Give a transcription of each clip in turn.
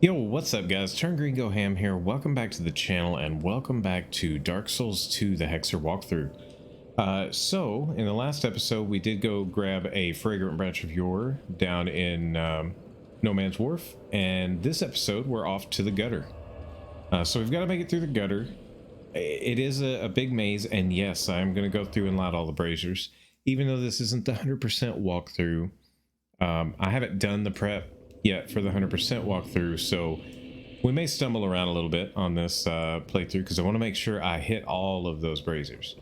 Yo, what's up guys? TurnGreenGoHAM here. Welcome back to the channel and welcome back to Dark Souls 2 the Hexer walkthrough. So in the last episode we did go grab a fragrant branch of yore down in No Man's Wharf, and this episode we're off to the gutter. So we've got to make it through the gutter. It is a big maze, and yes, I'm going to go through and light all the braziers. Even though this isn't the 100% walkthrough, I haven't done the prep yet for the 100% walkthrough, so we may stumble around a little bit on this playthrough because I want to make sure I hit all of those braziers.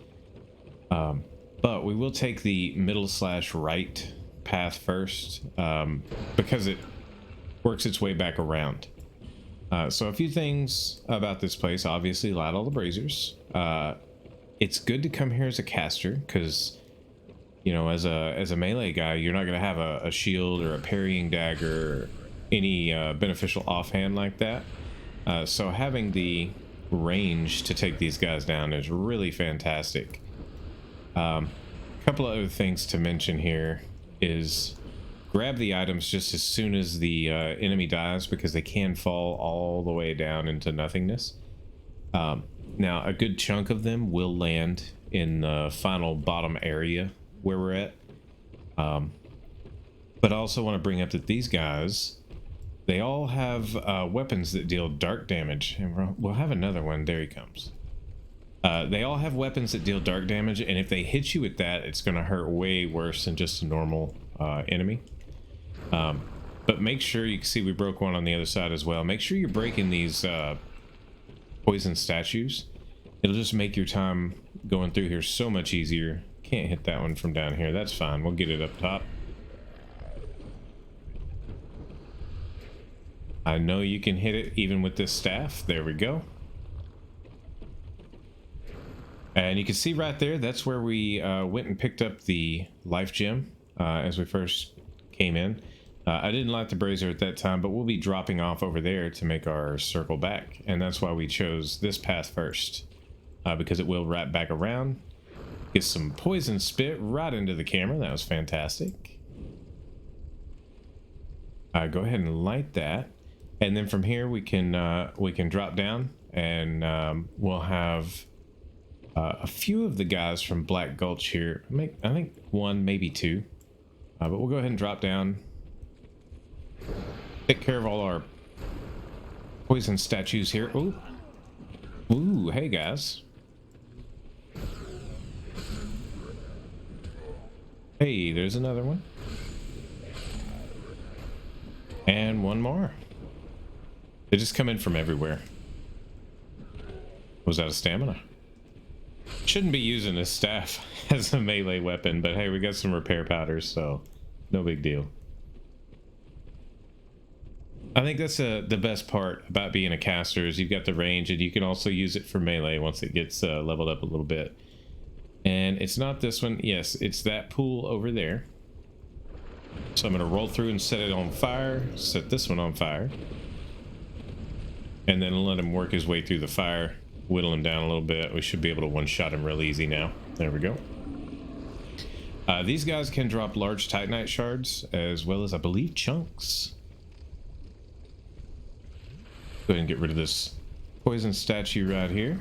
But we will take the middle/right path first because it works its way back around. So a few things about this place. Obviously, light all the braziers. It's good to come here as a caster because, you know, as a melee guy, you're not going to have a shield or a parrying dagger or any beneficial offhand like that. So having the range to take these guys down is really fantastic. A couple of other things to mention here is grab the items just as soon as the enemy dies, because they can fall all the way down into nothingness. Now, a good chunk of them will land in the final bottom area where we're at, but I also want to bring up that these guys, they all have weapons that deal dark damage, and we'll have another one. There he comes. They all have weapons that deal dark damage, and if they hit you with that, it's going to hurt way worse than just a normal enemy. But make sure, you can see we broke one on the other side as well. Make sure you're breaking these poison statues. It'll just make your time going through here so much easier. Can't hit that one from down here. That's fine. We'll get it up top. I know you can hit it even with this staff. There we go. And you can see right there, that's where we went and picked up the life gem as we first came in. I didn't light the brazier at that time, but we'll be dropping off over there to make our circle back. And that's why we chose this path first, because it will wrap back around. Get some poison spit right into the camera. That was fantastic. Go ahead and light that, and then from here we can drop down, and we'll have a few of the guys from Black Gulch here. I think one, maybe two, but we'll go ahead and drop down. Take care of all our poison statues here. Ooh, hey guys. Hey, there's another one. And one more. They just come in from everywhere. Was that a stamina? Shouldn't be using this staff as a melee weapon, but hey, we got some repair powders, so no big deal. I think that's the best part about being a caster, is you've got the range, and you can also use it for melee once it gets leveled up a little bit. And it's not this one. Yes, it's that pool over there. So I'm going to roll through and set it on fire. Set this one on fire. And then let him work his way through the fire. Whittle him down a little bit. We should be able to one-shot him real easy now. There we go. These guys can drop large titanite shards, as well as, I believe, chunks. Go ahead and get rid of this poison statue right here.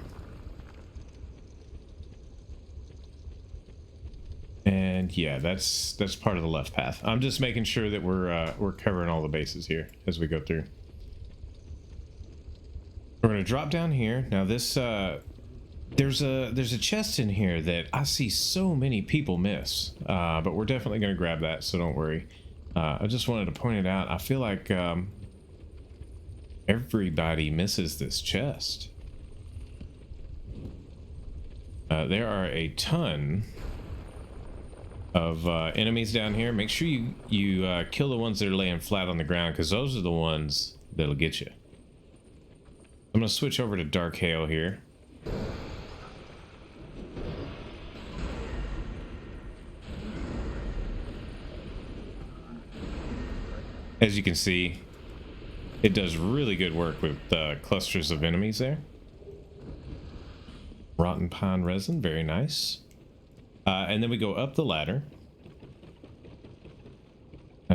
And yeah, that's part of the left path. I'm just making sure that we're covering all the bases here as we go through. We're gonna drop down here. Now this there's a chest in here that I see so many people miss, but we're definitely gonna grab that, so don't worry. I just wanted to point it out. I feel like everybody misses this chest. There are a ton of enemies down here. Make sure you kill the ones that are laying flat on the ground, because those are the ones that'll get you. I'm gonna switch over to Dark Hail here. As you can see, it does really good work with clusters of enemies there. Rotten pine resin, very nice. And then we go up the ladder.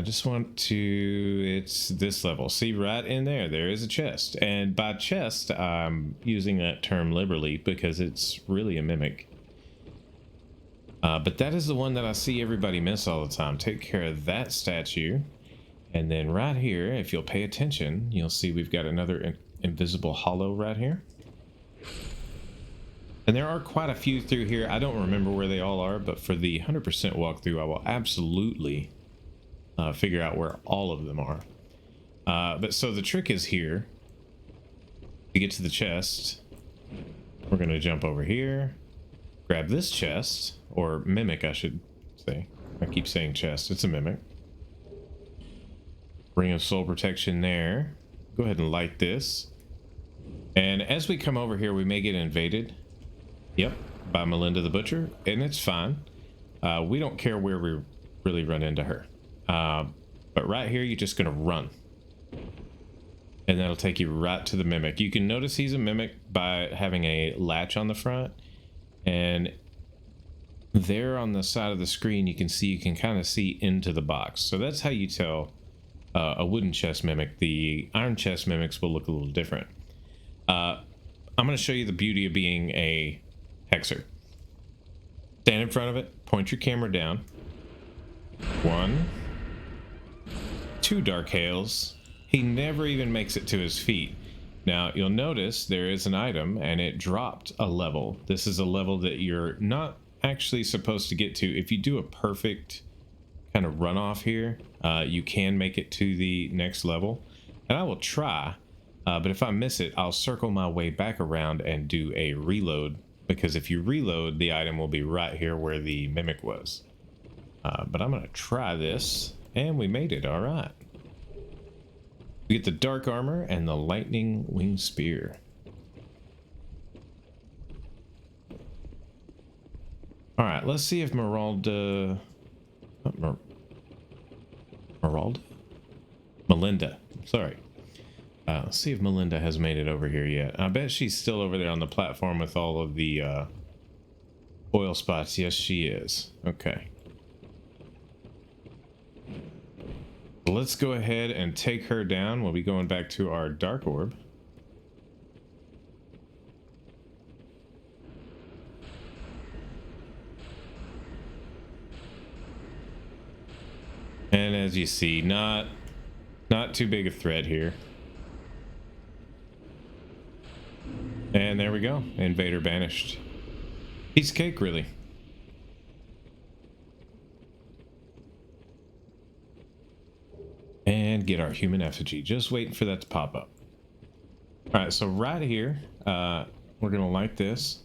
I just want to, it's this level. See right in there, there is a chest. And by chest, I'm using that term liberally because it's really a mimic. But that is the one that I see everybody miss all the time. Take care of that statue. And then right here, if you'll pay attention, you'll see we've got another invisible hollow right here. And there are quite a few through here. I don't remember where they all are, but for the 100% walkthrough, I will absolutely figure out where all of them are. But so the trick is here. To get to the chest, we're going to jump over here, grab this chest, or mimic, I should say. I keep saying chest, it's a mimic. Ring of soul protection there. Go ahead and light this. And as we come over here, we may get invaded. Yep, by Melinda the Butcher, and it's fine. We don't care where we really run into her. But right here, you're just gonna run. And that'll take you right to the mimic. You can notice he's a mimic by having a latch on the front. And there on the side of the screen, you can kind of see into the box. So that's how you tell a wooden chest mimic. The iron chest mimics will look a little different. I'm going to show you the beauty of being a hexer. Stand in front of it, point your camera down. 1, 2 dark hails. He never even makes it to his feet. Now you'll notice there is an item and it dropped a level. This is a level that you're not actually supposed to get to. If you do a perfect kind of runoff here, you can make it to the next level, and I will try, but if I miss it, I'll circle my way back around and do a reload, because if you reload, the item will be right here where the mimic was. But I'm gonna try this, and we made it. All right, we get the dark armor and the lightning wing spear. All right, let's see if Melinda, sorry. Let's see if Melinda has made it over here yet. I bet she's still over there on the platform with all of the oil spots. Yes, she is. Okay. Let's go ahead and take her down. We'll be going back to our dark orb. And as you see, not too big a threat here. And there we go. Invader banished. Piece of cake, really. And get our human effigy. Just waiting for that to pop up. Alright, so right here, we're going to light this.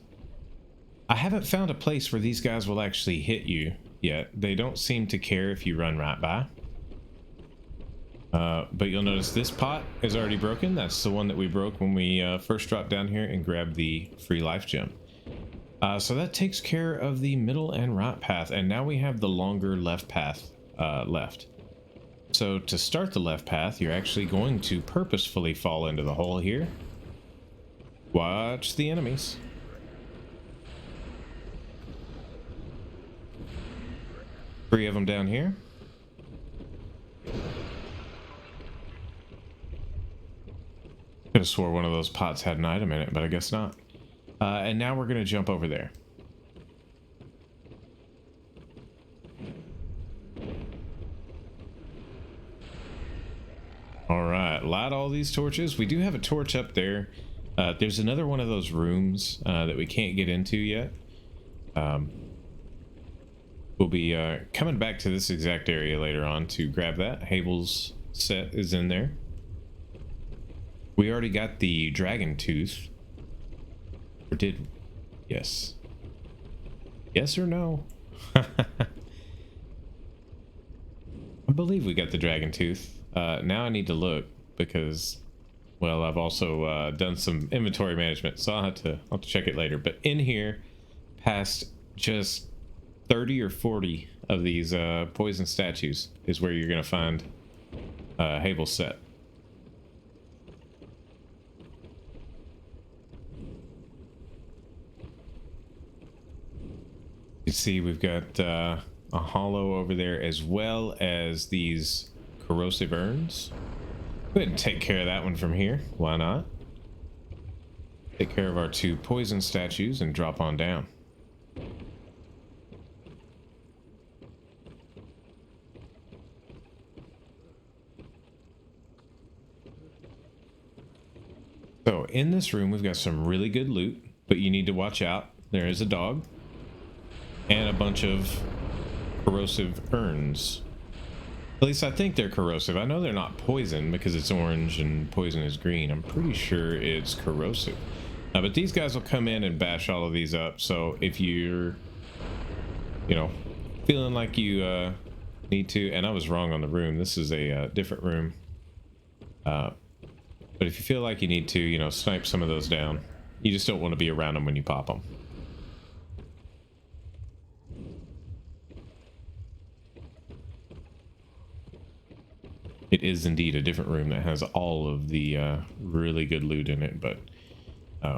I haven't found a place where these guys will actually hit you yet. They don't seem to care if you run right by. But you'll notice this pot is already broken. That's the one that we broke when we first dropped down here and grabbed the free life gem. So that takes care of the middle and right path, and now we have the longer left path left. So to start the left path, you're actually going to purposefully fall into the hole here. Watch the enemies. Three of them down here. Could have swore one of those pots had an item in it, but I guess not. And now we're going to jump over there. All right, light all these torches. We do have a torch up there. There's another one of those rooms that we can't get into yet. We'll be coming back to this exact area later on to grab that. Havel's set is in there. We already got the dragon tooth. Or did... Yes. Yes or no? I believe we got the dragon tooth. Now I need to look because, well, I've also done some inventory management, so I'll have to check it later. But in here, past just 30 or 40 of these poison statues is where you're going to find Havel's set. You see we've got a hollow over there, as well as these corrosive urns. Go ahead and take care of that one from here. Why not? Take care of our 2 poison statues and drop on down. So in this room, we've got some really good loot, but you need to watch out. There is a dog and a bunch of corrosive urns. At least I think they're corrosive. I know they're not poison because it's orange and poison is green. I'm pretty sure it's corrosive. But these guys will come in and bash all of these up. So if you're, feeling like you need to, and I was wrong on the room. This is a different room. But if you feel like you need to, snipe some of those down. You just don't want to be around them when you pop them. It is indeed a different room that has all of the really good loot in it, but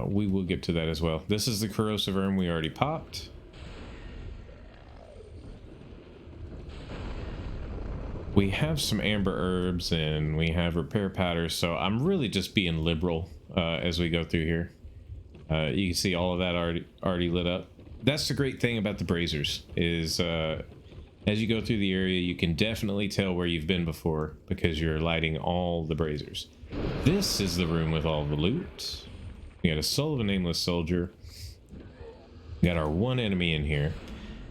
we will get to that as well. This is the corrosive urn we already popped. We have some amber herbs and we have repair powders, so I'm really just being liberal as we go through here. You can see all of that already lit up. That's the great thing about the braziers is as you go through the area, you can definitely tell where you've been before because you're lighting all the braziers. This is the room with all the loot. We got a soul of a nameless soldier. We got our 1 enemy in here.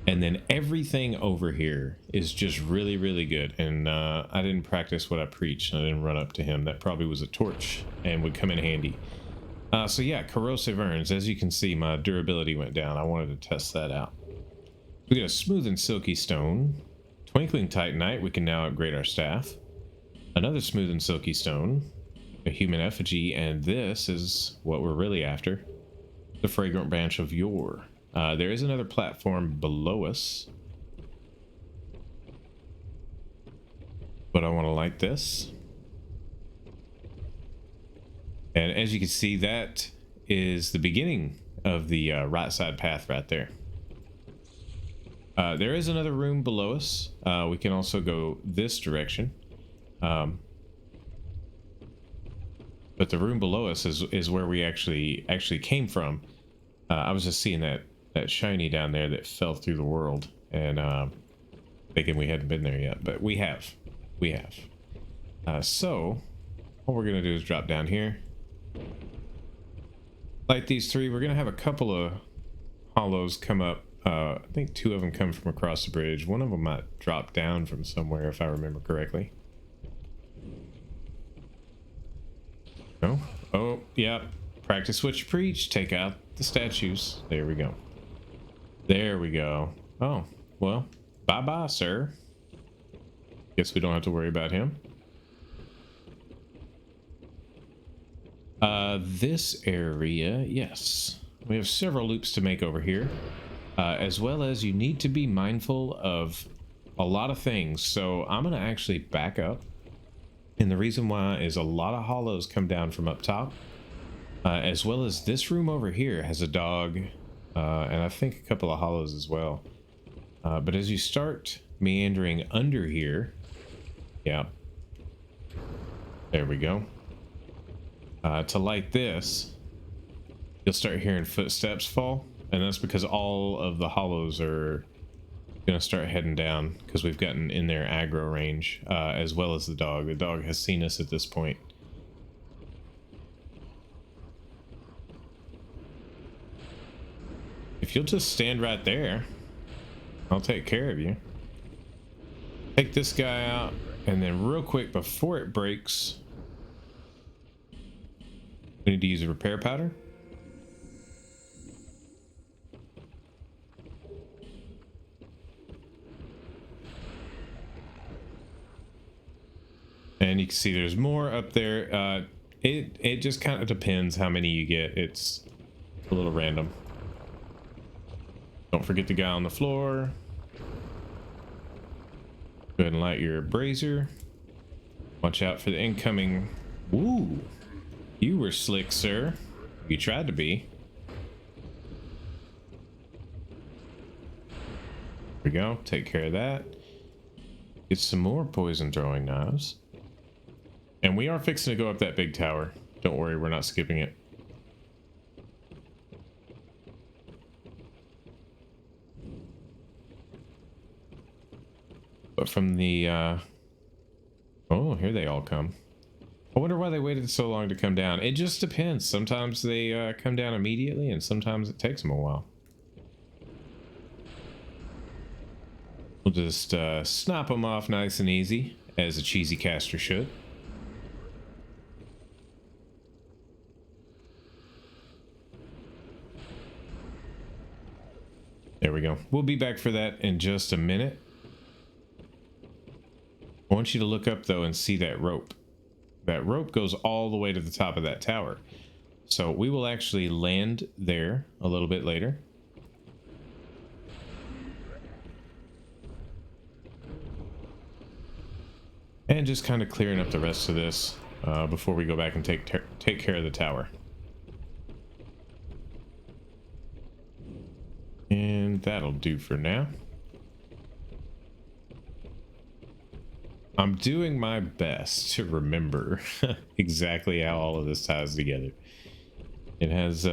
And then everything over here is just really, really good. And I didn't practice what I preached. I didn't run up to him. That probably was a torch and would come in handy. So yeah, corrosive urns. As you can see, my durability went down. I wanted to test that out. We got a smooth and silky stone. Twinkling titanite. We can now upgrade our staff. Another smooth and silky stone. A human effigy. And this is what we're really after. The fragrant branch of yore. There is another platform below us, but I want to light this. And as you can see, that is the beginning of the right side path right there. There is another room below us. We can also go this direction. But the room below us is where we actually came from. I was just seeing that shiny down there that fell through the world, and thinking we hadn't been there yet, but we have. So what we're gonna do is drop down here, light these 3. We're gonna have a couple of hollows come up. I think 2 of them come from across the bridge. One of them might drop down from somewhere if I remember correctly. No? Oh yeah, practice what you preach. Take out the statues. There we go. There we go. Oh, well, bye-bye, sir. Guess we don't have to worry about him. This area, yes. We have several loops to make over here. As well as you need to be mindful of a lot of things. So I'm going to actually back up. And the reason why is a lot of hollows come down from up top. As well as this room over here has a dog. And I think a couple of hollows as well. But as you start meandering under here, yeah, there we go. To light this, you'll start hearing footsteps fall, and that's because all of the hollows are gonna start heading down because we've gotten in their aggro range, as well as the dog. The dog has seen us at this point. If you'll just stand right there, I'll take care of you. Take this guy out, and then real quick before it breaks, we need to use a repair powder. And you can see there's more up there. It just kind of depends how many you get. It's a little random. Don't forget the guy on the floor. Go ahead and light your brazier. Watch out for the incoming. Woo! You were slick, sir. You tried to be. we go. Take care of that. Get some more poison throwing knives. And we are fixing to go up that big tower. Don't worry, we're not skipping it. But from the oh, here they all come. I wonder why they waited so long to come down. It just depends. Sometimes they come down immediately, and sometimes it takes them a while. We'll just snap them off nice and easy, as a cheesy caster should. There we go. We'll be back for that in just a minute. I want you to look up, though, and see that rope. That rope goes all the way to the top of that tower. So we will actually land there a little bit later. And just kind of clearing up the rest of this before we go back and take care of the tower. And that'll do for now. I'm doing my best to remember exactly how all of this ties together. It has,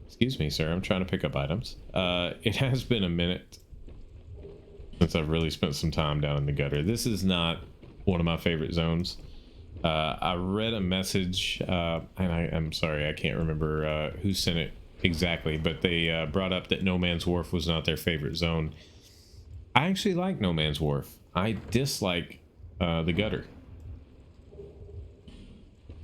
excuse me, sir, I'm trying to pick up items. It has been a minute since I've really spent some time down in the gutter. This is not one of my favorite zones. I read a message, and I'm sorry, I can't remember who sent it exactly, but they brought up that No Man's Wharf was not their favorite zone. I actually like No Man's Wharf. I dislike the gutter.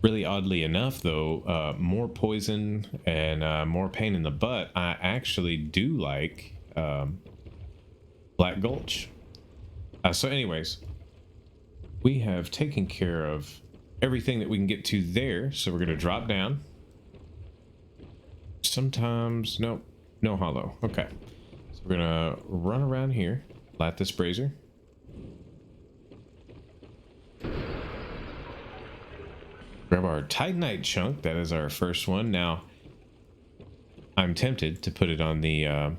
Really oddly enough, though, more poison and more pain in the butt, I actually do like Black Gulch. So anyways, we have taken care of everything that we can get to there, so we're going to drop down. Sometimes, nope, no hollow. Okay, so we're going to run around here, light this brazier. Grab our Titanite chunk. That is our first one. Now, I'm tempted to put it on the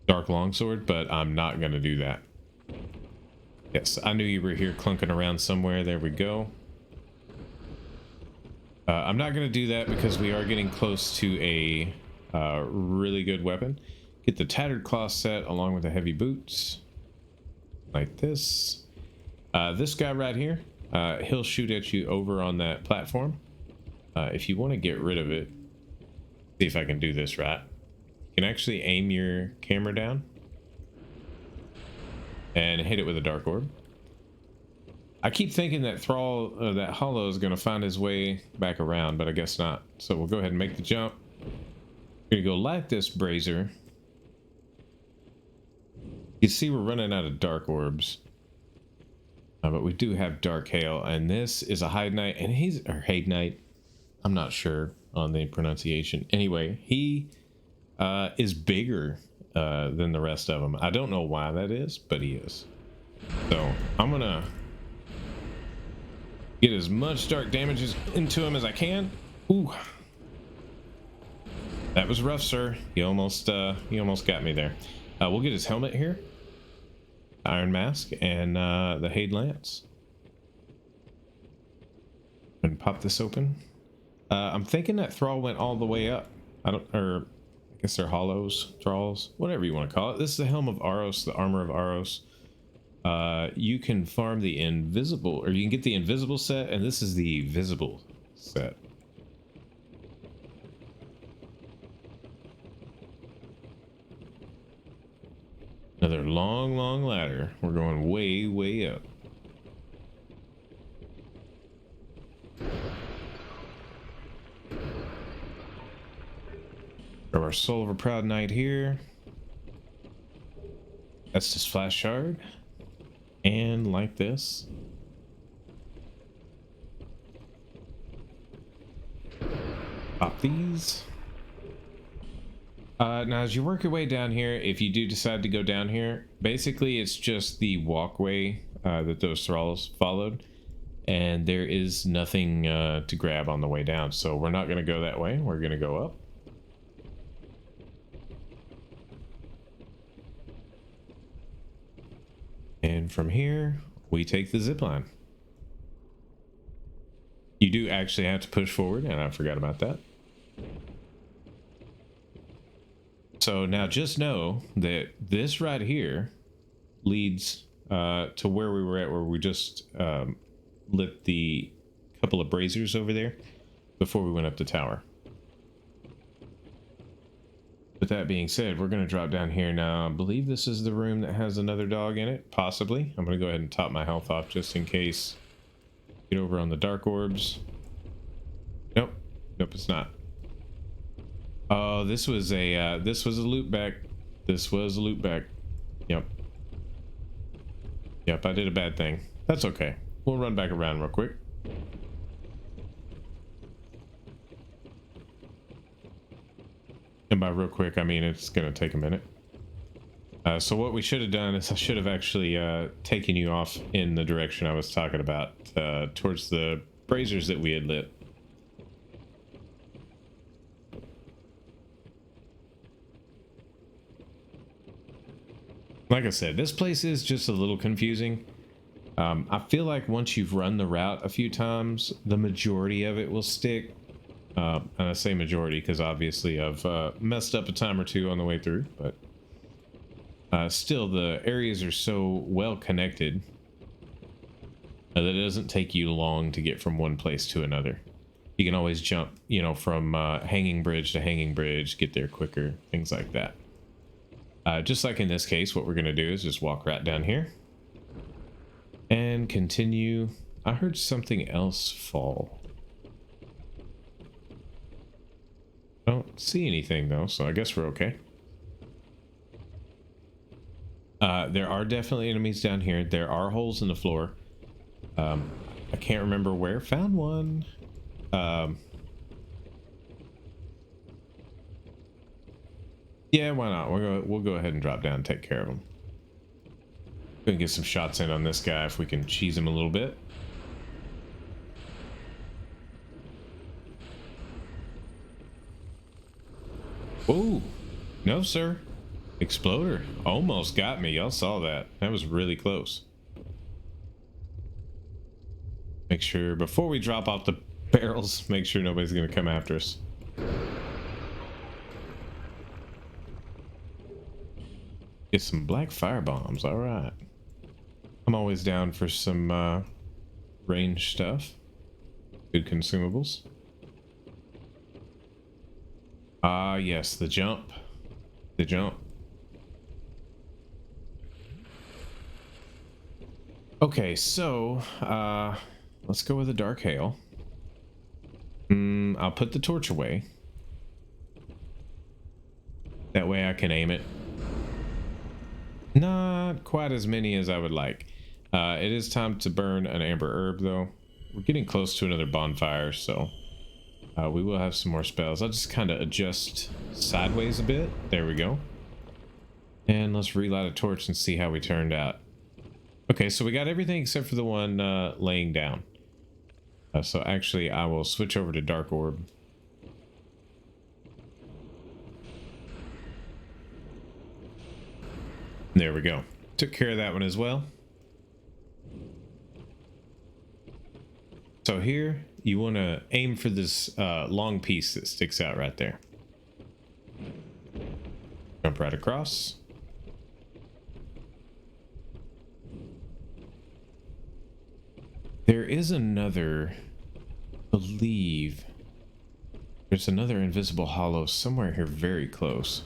Dark Longsword, but I'm not going to do that. Yes, I knew you were here clunking around somewhere. There we go. I'm not going to do that because we are getting close to a really good weapon. Get the Tattered Claw set along with the heavy boots. Like this. This guy right here. He'll shoot at you over on that platform. If you want to get rid of it, see if I can do this right. You can actually aim your camera down and hit it with a dark orb. I keep thinking that that hollow is going to find his way back around, but I guess not. So we'll go ahead and make the jump. We're going to go light this brazier. You see we're running out of dark orbs. But we do have Dark Hail, and this is a Hide Knight, and or Hade Knight. I'm not sure on the pronunciation. Anyway, he is bigger than the rest of them. I don't know why that is, but he is. So I'm gonna get as much dark damage into him as I can. Ooh, that was rough, sir. He almost got me there. We'll get his helmet here. Iron Mask and the Hade Lance. And pop this open. I'm thinking that Thrall went all the way up. I guess they're hollows, Thralls, whatever you want to call it. This is the Helm of Aros, the Armor of Aros. You can farm the invisible, or you can get the invisible set, and this is the visible set. Another long ladder. We're going way up. Grab our Soul of a Proud Knight here. That's just Flash Shard. And like this. Pop these. Now as you work your way down here, if you do decide to go down here, basically it's just the walkway that those thralls followed, and there is nothing to grab on the way down, so we're not going to go that way. We're going to go up. And from here, we take the zip line. You do actually have to push forward, and I forgot about that. So now just know that this right here leads to where we were at, where we just lit the couple of braziers over there before we went up the tower. With that being said, we're going to drop down here now. I believe this is the room that has another dog in it, possibly. I'm going to go ahead and top my health off just in case. Get over on the dark orbs. Nope. Nope, it's not. Oh, this was a loop back. This was a loop back. Yep. Yep, I did a bad thing. That's okay. We'll run back around real quick. And by real quick, I mean it's gonna take a minute. So what we should have done is I should have actually taken you off in the direction I was talking about, towards the braziers that we had lit. Like I said, this place is just a little confusing. I feel like once you've run the route a few times, the majority of it will stick. And I say majority because obviously I've messed up a time or two on the way through, but still the areas are so well connected that it doesn't take you long to get from one place to another. You can always jump, you know, from hanging bridge to hanging bridge, get there quicker, things like that. Just like in this case, what we're going to do is just walk right down here and continue. I heard something else fall. I don't see anything though, so I guess we're okay. There are definitely enemies down here. There are holes in the floor. I can't remember where. Found one. Yeah, why not? We'll go ahead and drop down and take care of them. Gonna get some shots in on this guy if we can cheese him a little bit. Oh, no, sir. Exploder almost got me. Y'all saw that. That was really close. Make sure before we drop off the barrels, make sure nobody's gonna come after us. Get some black fire bombs. All right. I'm always down for some range stuff. Good consumables. Ah, yes, the jump. The jump. Okay, so let's go with a dark hail. I'll put the torch away. That way I can aim it. Not quite as many as I would like. It is time to burn an amber herb though. We're getting close to another bonfire, so we will have some more spells. I'll just kind of adjust sideways a bit. There we go. And let's relight a torch and see how we turned out. Okay, so we got everything except for the one laying down. So actually, I will switch over to Dark Orb. There we go. Took care of that one as well. So here, you want to aim for this long piece that sticks out right there. Jump right across. There is another, I believe, there's another invisible hollow somewhere here very close.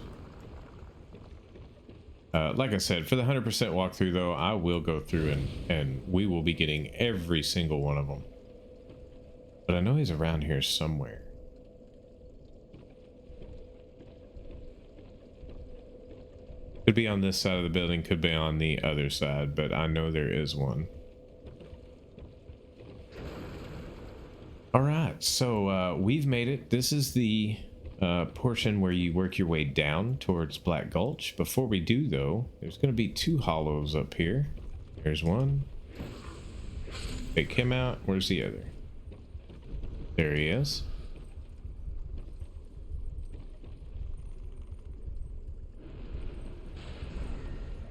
Like I said, for the 100% walkthrough though, I will go through and we will be getting every single one of them. But I know he's around here somewhere. Could be on this side of the building, could be on the other side, but I know there is one. All right, so we've made it. This is the portion where you work your way down towards Black Gulch. Before we do though, there's going to be two hollows up here. There's one. Take him out. Where's the other? There he is.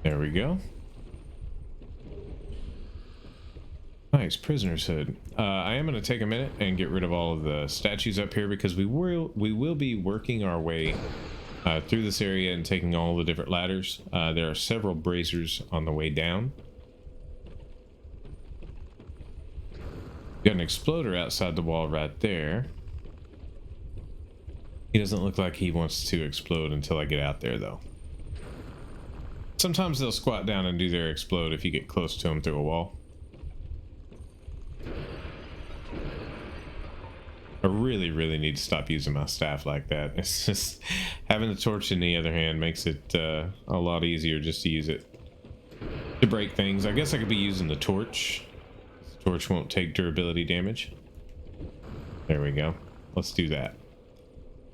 There we go. Nice, prisoner's hood. I am going to take a minute and get rid of all of the statues up here because we will be working our way through this area and taking all the different ladders. There are several braziers on the way down. Got an exploder outside the wall right there. He doesn't look like he wants to explode until I get out there, though. Sometimes they'll squat down and do their explode if you get close to them through a wall. I really need to stop using my staff like that. It's just having the torch in the other hand makes it a lot easier just to use it to break things. I guess I could be using the torch. The torch won't take durability damage. There we go. Let's do that.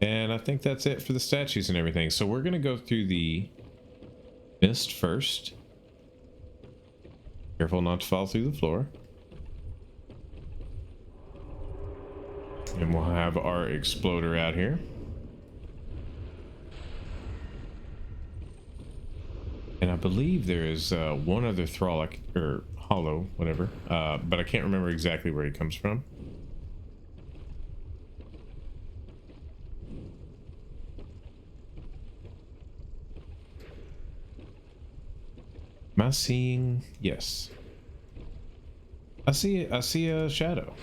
And I think that's it for the statues and everything. So we're going to go through the mist first. Careful not to fall through the floor. And we'll have our exploder out here. And I believe there is one other Thralic, or hollow, whatever. But I can't remember exactly where he comes from. Am I seeing? Yes. I see a shadow.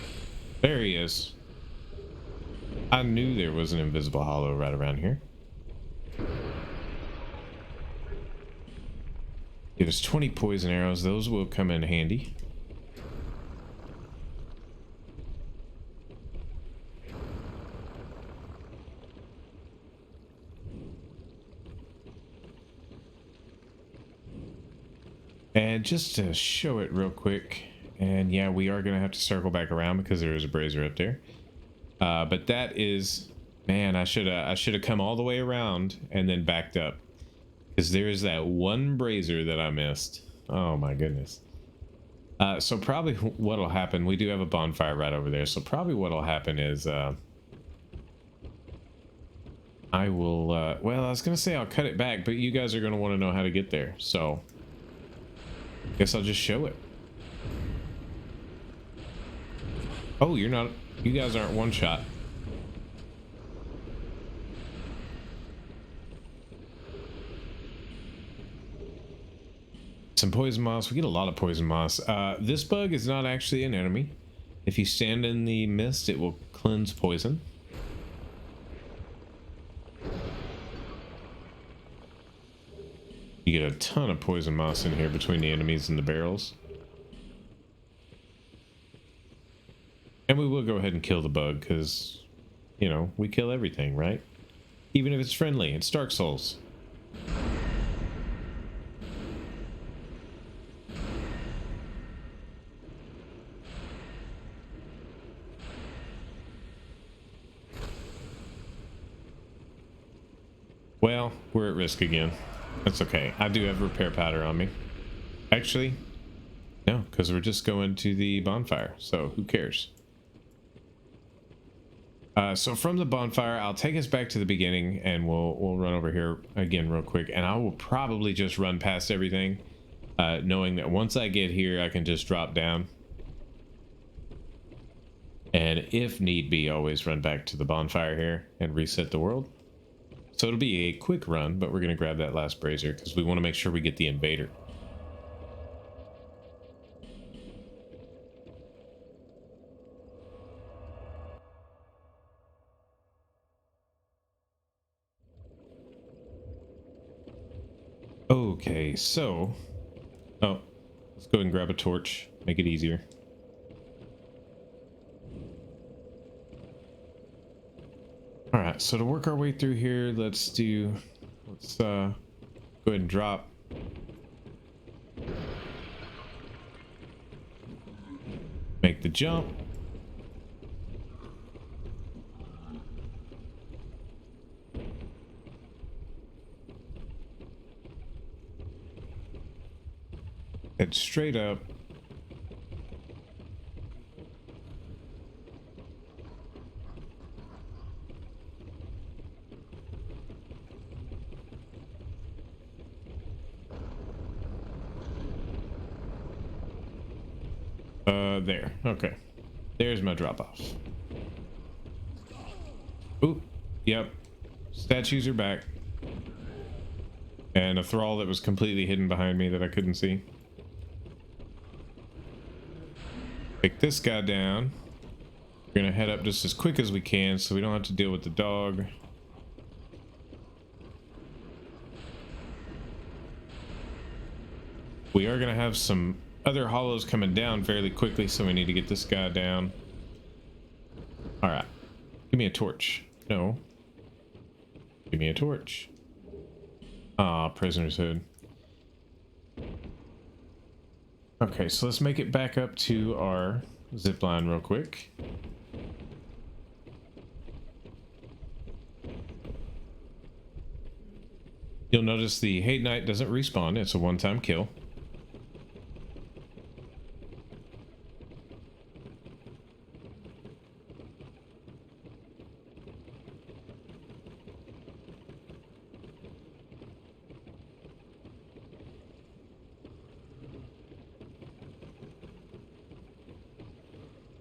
There he is. I knew there was an invisible hollow right around here. Yeah, there's 20 poison arrows. Those will come in handy. And just to show it real quick, and yeah, we are going to have to circle back around because there is a brazier up there. But that is, man, I should have come all the way around and then backed up, because there is that one brazier that I missed. Oh my goodness. So probably what'll happen, we do have a bonfire right over there, so probably what'll happen is I will well, I was gonna say I'll cut it back, but you guys are gonna want to know how to get there, so guess I'll just show it. Oh, you're not, you guys aren't one shot. Some poison moss. We get a lot of poison moss. This bug is not actually an enemy. If you stand in the mist, it will cleanse poison. You get a ton of poison moss in here between the enemies and the barrels. And we will go ahead and kill the bug because, you know, we kill everything, right? Even if it's friendly. It's Dark Souls. Well, we're at risk again. That's okay. I do have repair powder on me. Actually, no, because we're just going to the bonfire, so who cares? So from the bonfire, I'll take us back to the beginning, and we'll run over here again real quick, and I will probably just run past everything, knowing that once I get here, I can just drop down. And if need be, always run back to the bonfire here and reset the world. So it'll be a quick run, but we're going to grab that last brazier because we want to make sure we get the invader. Okay, so... oh, let's go ahead and grab a torch, make it easier. Alright, so to work our way through here, let's go ahead and drop. Make the jump. Head straight up. There. Okay. There's my drop-off. Ooh. Yep. Statues are back. And a thrall that was completely hidden behind me that I couldn't see. Pick this guy down. We're gonna head up just as quick as we can so we don't have to deal with the dog. We are gonna have some other hollows coming down fairly quickly, so we need to get this guy down. All right, give me a torch. No, give me a torch. Ah, prisoner's hood. Okay, so let's make it back up to our zip line real quick. You'll notice the Hate Knight doesn't respawn. It's a one-time kill.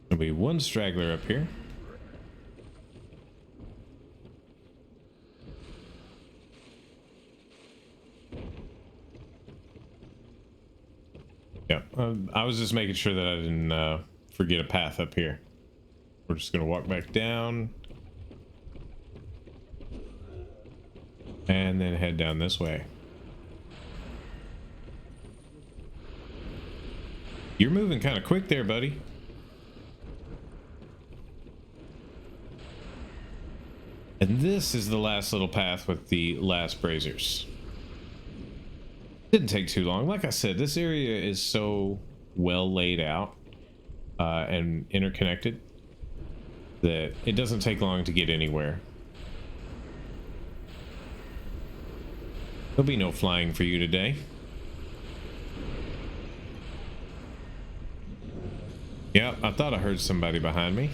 There'll be one straggler up here. Yeah, I was just making sure that I didn't forget a path up here. We're just gonna walk back down and then head down this way. You're moving kind of quick there, buddy. And this is the last little path with the last braziers. Didn't take too long. Like I said, this area is so well laid out and interconnected that it doesn't take long to get anywhere. There'll be no flying for you today. Yep, I thought I heard somebody behind me.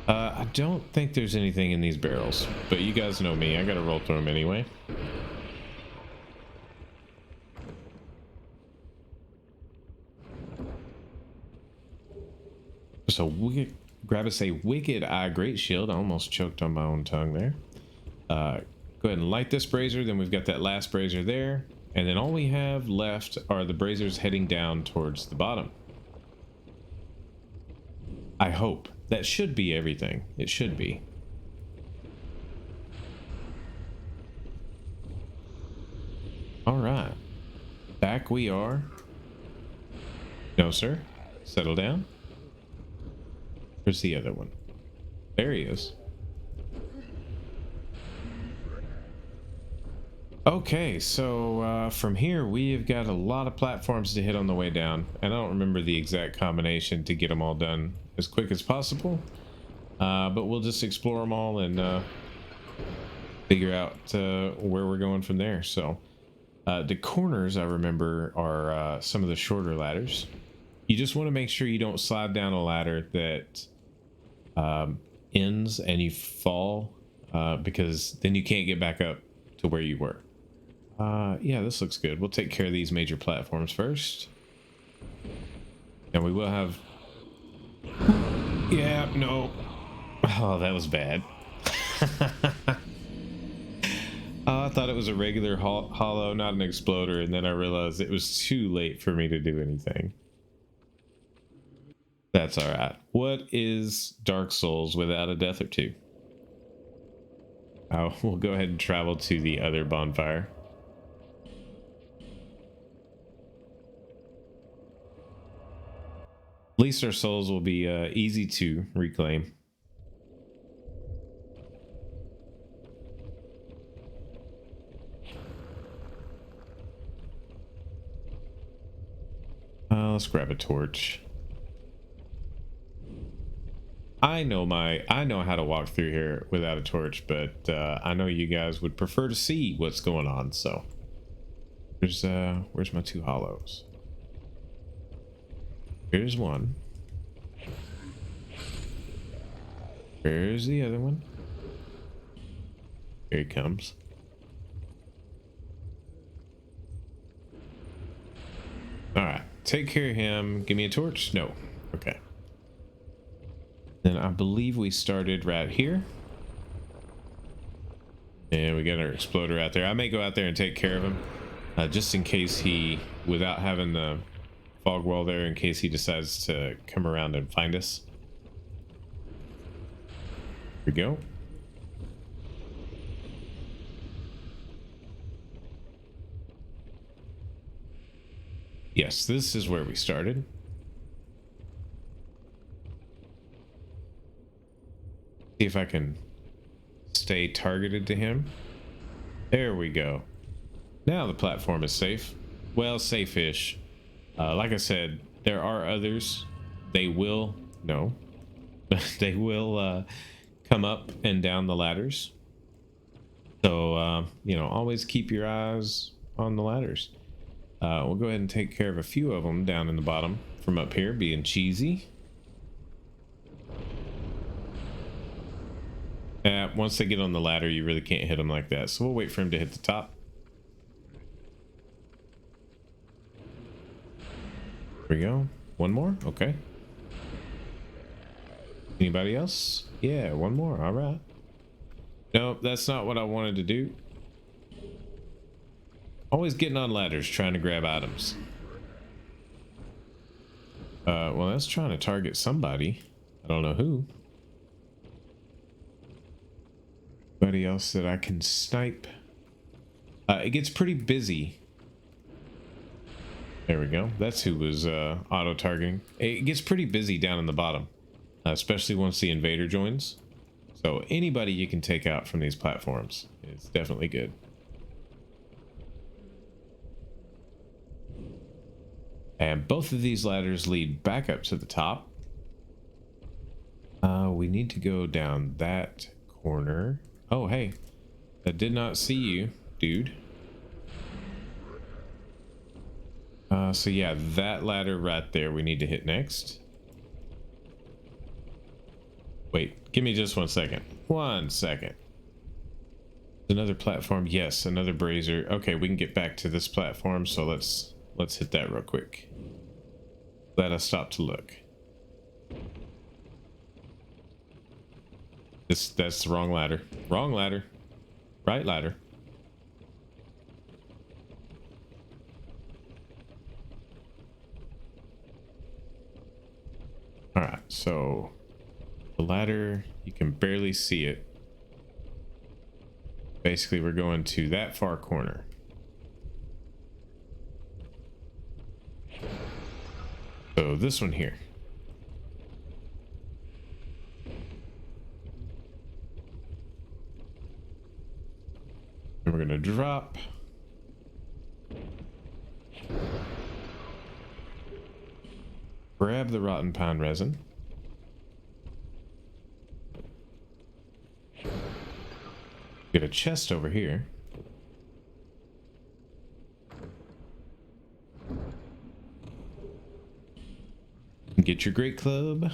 I don't think there's anything in these barrels, but you guys know me. I gotta roll through them anyway. So grab us a wicked eye great shield. I almost choked on my own tongue there. Go ahead and light this brazier. Then we've got that last brazier there, and then all we have left are the braziers heading down towards the bottom. I hope. That should be everything. It should be. All right. Back we are. No, sir. Settle down. Where's the other one? There he is. Okay, so from here we've got a lot of platforms to hit on the way down, and I don't remember the exact combination to get them all done as quick as possible, but we'll just explore them all and figure out where we're going from there. So the corners, I remember, are some of the shorter ladders. You just want to make sure you don't slide down a ladder that ends and you fall, because then you can't get back up to where you were. Yeah, this looks good. We'll take care of these major platforms first, and we will have... Yeah, no. Oh, that was bad. I thought it was a regular hollow, not an exploder, and then I realized it was too late for me to do anything. That's all right. What is Dark Souls without a death or two? We'll go ahead and travel to the other bonfire. At least our souls will be easy to reclaim. Let's grab a torch. I know how to walk through here without a torch, but I know you guys would prefer to see what's going on. So where's my two hollows? Here's one. Here's the other one. Here he comes. All right, take care of him. Give me a torch. No. Okay. Then I believe we started right here. And we got our exploder out there. I may go out there and take care of him, just in case he, without having the fog wall there, in case he decides to come around and find us. Here we go. Yes, this is where we started. See if I can stay targeted to him. There we go. Now the platform is safe. Well, safe-ish. Like I said, there are others. They will, no, they will come up and down the ladders. So, you know, always keep your eyes on the ladders. We'll go ahead and take care of a few of them down in the bottom from up here, being cheesy. Once they get on the ladder, you really can't hit them like that. So we'll wait for him to hit the top. There we go. One more. Okay. Anybody else? Yeah, one more. All right. Nope, that's not what I wanted to do. Always getting on ladders trying to grab items. Well, that's trying to target somebody. I don't know who. Anybody else that I can snipe? It gets pretty busy. There we go. That's who was auto-targeting. It gets pretty busy down in the bottom, especially once the invader joins. So anybody you can take out from these platforms is definitely good. And both of these ladders lead back up to the top. We need to go down that corner. Oh, hey. I did not see you, dude. So yeah, that ladder right there we need to hit next. Wait, give me just 1 second. 1 second. Another platform. Yes, another brazier. Okay, we can get back to this platform, so let's hit that real quick. Glad I stopped to look. That's the wrong ladder. Wrong ladder. Right ladder. Alright, so the ladder, you can barely see it. Basically, we're going to that far corner. So this one here. And we're gonna drop. Grab the rotten pine resin. Get a chest over here. Get your great club.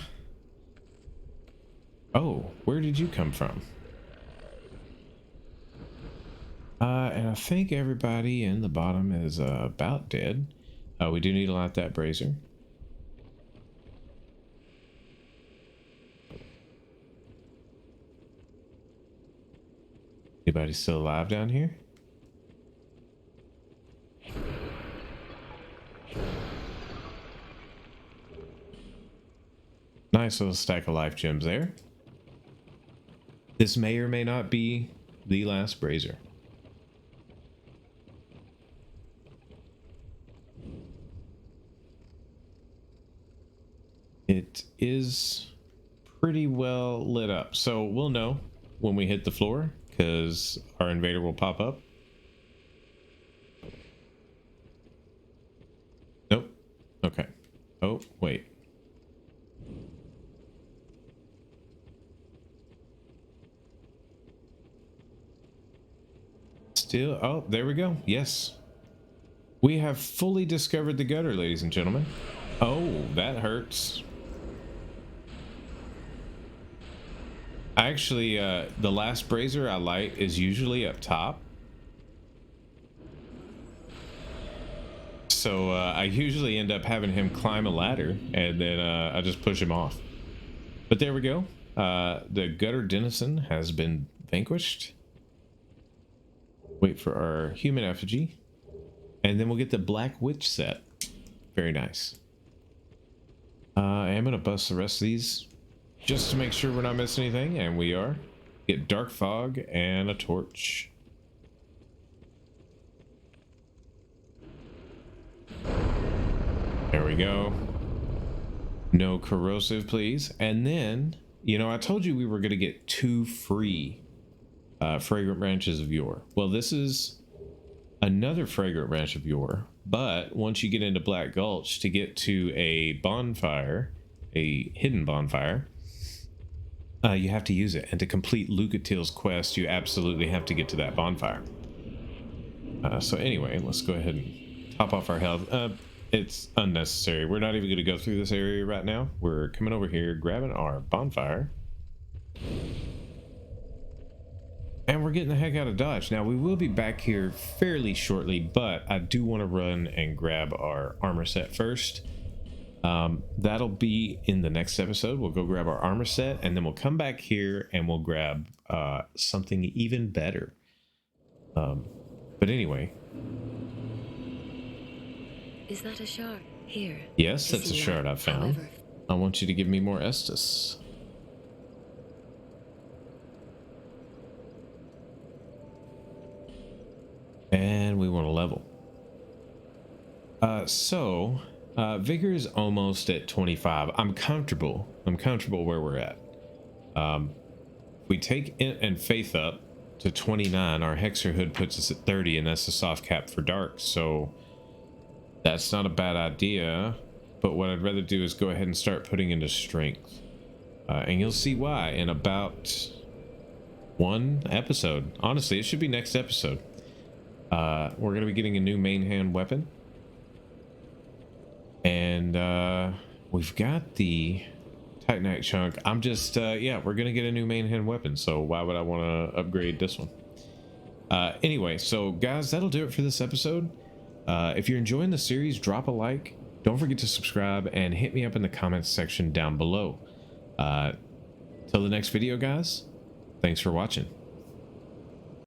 Oh, where did you come from? And I think everybody in the bottom is about dead. We do need to light that brazier. Anybody still alive down here? Nice little stack of life gems there. This may or may not be the last brazier. It is pretty well lit up, so we'll know when we hit the floor because our invader will pop up. Nope. Okay. Oh, wait. Still, oh, there we go. Yes. We have fully discovered the gutter, ladies and gentlemen. Oh, that hurts. Actually, the last brazier I light is usually up top. so I usually end up having him climb a ladder, and then I just push him off. But there we go. The gutter denizen has been vanquished. Wait for our human effigy, and then we'll get the black witch set. Very nice. I am gonna bust the rest of these just to make sure we're not missing anything, and we are. Get dark fog and a torch. There we go. No corrosive, please. And then, you know, I told you we were gonna get 2 free fragrant branches of yore. Well, this is another fragrant branch of yore, but once you get into Black Gulch, to get to a bonfire, a hidden bonfire, you have to use it, and to complete Lucatil's quest you absolutely have to get to that bonfire. So anyway, let's go ahead and top off our health. It's unnecessary. We're not even going to go through this area right now. We're coming over here, grabbing our bonfire, and we're getting the heck out of Dodge. Now, we will be back here fairly shortly, but I do want to run and grab our armor set first. That'll be in the next episode. We'll go grab our armor set, and then we'll come back here and we'll grab something even better. But anyway. Is that a shard? Here. Yes, that's a shard I found. However, I want you to give me more Estus. And we want to level. Vigor is almost at 25. I'm comfortable where we're at. If we take Int and Faith up to 29, our Hexer Hood puts us at 30, and that's the soft cap for Dark, so that's not a bad idea. But what I'd rather do is go ahead and start putting into Strength. And you'll see why in about 1 episode. Honestly, it should be next episode. We're going to be getting a new main hand weapon. And we've got the Titanite chunk. I'm just, yeah, we're going to get a new main hand weapon. So why would I want to upgrade this one? Anyway, so guys, that'll do it for this episode. If you're enjoying the series, drop a like. Don't forget to subscribe and hit me up in the comments section down below. Till the next video, guys, thanks for watching.